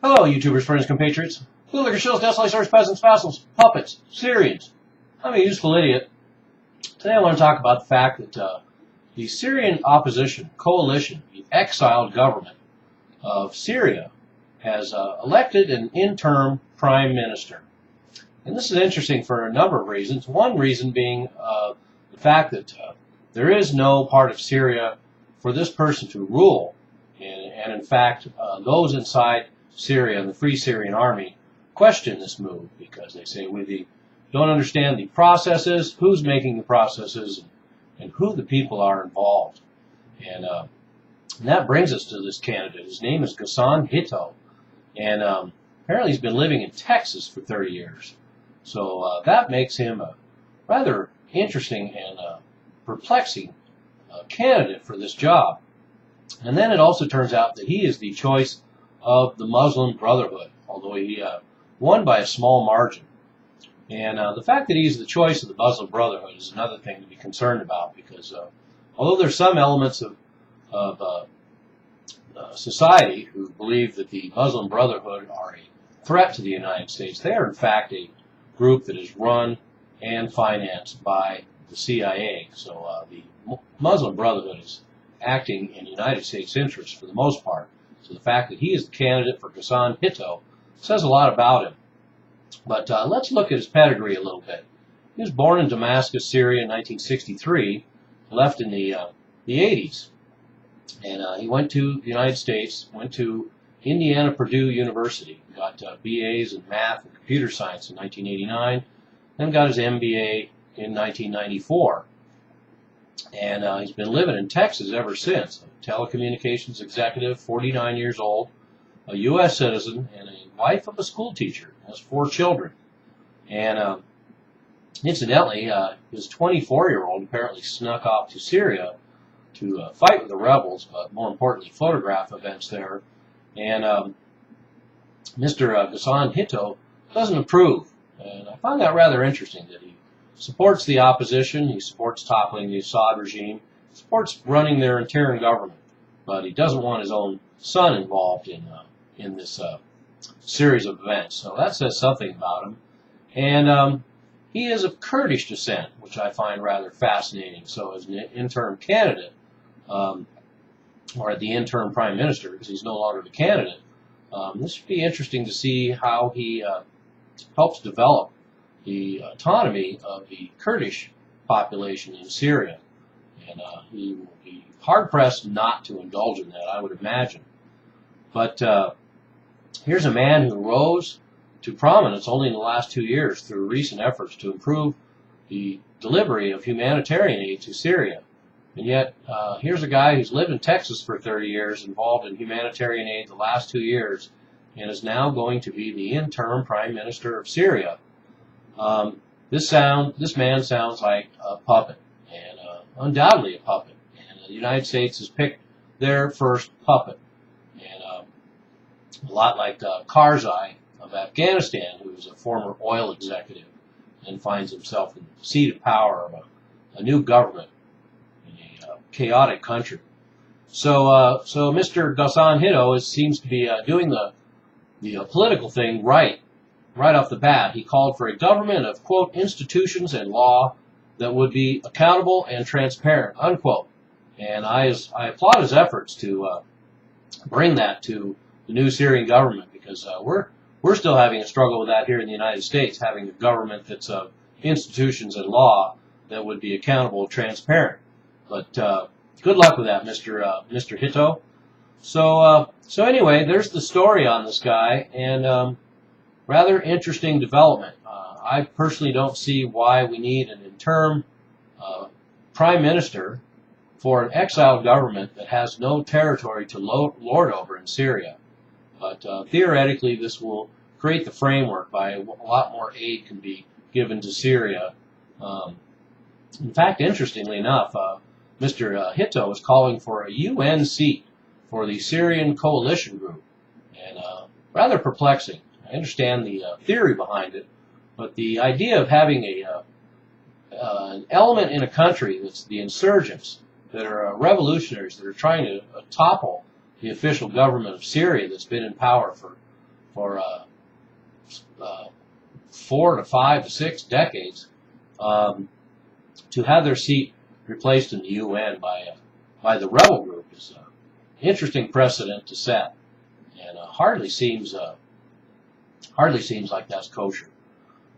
Hello, YouTubers, friends, compatriots, bootlicker, shills, desolations, peasants, vassals, puppets, Syrians. I'm a useful idiot. Today I want to talk about the fact that the Syrian opposition coalition, the exiled government of Syria, has elected an interim prime minister. And this is interesting for a number of reasons. One reason being the fact that there is no part of Syria for this person to rule. And in fact, those inside Syria and the Free Syrian Army question this move because they say we don't understand the processes, who's making the processes, and who the people are involved. And that brings us to this candidate. His name is Ghassan Hitto, and apparently he's been living in Texas for 30 years. So that makes him a rather interesting and perplexing candidate for this job. And then it also turns out that he is the choice of the Muslim Brotherhood, although he won by a small margin. And the fact that he's the choice of the Muslim Brotherhood is another thing to be concerned about, because although there's some elements of society who believe that the Muslim Brotherhood are a threat to the United States, they are in fact a group that is run and financed by the CIA. So the Muslim Brotherhood is acting in United States interests for the most part. So the fact that he is the candidate for Ghassan Hitto says a lot about him. But let's look at his pedigree a little bit. He was born in Damascus, Syria in 1963, left in the 80s. And he went to the United States, went to Indiana Purdue University, got BAs in math and computer science in 1989, then got his MBA in 1994. And he's been living in Texas ever since. A telecommunications executive, 49 years old, a U.S. citizen, and a wife of a school teacher. Has 4 children. And incidentally, his 24-year-old apparently snuck off to Syria to fight with the rebels, but more importantly, photograph events there. And Mr. Ghassan Hitto doesn't approve. And I find that rather interesting, that he supports the opposition, he supports toppling the Assad regime, supports running their interim government, but he doesn't want his own son involved in this series of events. So that says something about him. And he is of Kurdish descent, which I find rather fascinating. So as an interim candidate, or the interim prime minister, because he's no longer the candidate, this would be interesting to see how he helps develop the autonomy of the Kurdish population in Syria. And he will be hard-pressed not to indulge in that, I would imagine. But here's a man who rose to prominence only in the last 2 years through recent efforts to improve the delivery of humanitarian aid to Syria. And yet, here's a guy who's lived in Texas for 30 years, involved in humanitarian aid the last 2 years, and is now going to be the interim prime minister of Syria. This man sounds like a puppet, and undoubtedly a puppet. And the United States has picked their first puppet. And a lot like Karzai of Afghanistan, who is a former oil executive and finds himself in the seat of power of a new government in a chaotic country. So Mr. Ghassan Hitto seems to be doing the political thing right off the bat. He called for a government of, quote, institutions and law that would be accountable and transparent, unquote. And I applaud his efforts to bring that to the new Syrian government, because we're still having a struggle with that here in the United States, having a government that's of institutions and law that would be accountable and transparent. But good luck with that, Mr. Hitto. So anyway, there's the story on this guy, and rather interesting development. I personally don't see why we need an interim prime minister for an exiled government that has no territory to lord over in Syria. But theoretically, this will create the framework by a lot more aid can be given to Syria. In fact, interestingly enough, Mr. Hitto is calling for a UN seat for the Syrian coalition group, and rather perplexing. I understand the theory behind it, but the idea of having an element in a country that's the insurgents, that are revolutionaries, that are trying to topple the official government of Syria that's been in power for for 4 to 5 to 6 decades to have their seat replaced in the UN by the rebel group is an interesting precedent to set, and hardly seems like that's kosher.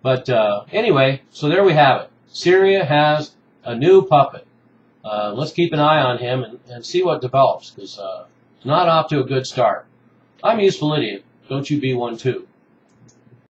But anyway, so there we have it. Syria has a new puppet. Let's keep an eye on him and see what develops, because it's not off to a good start. I'm a useful idiot. Don't you be one too.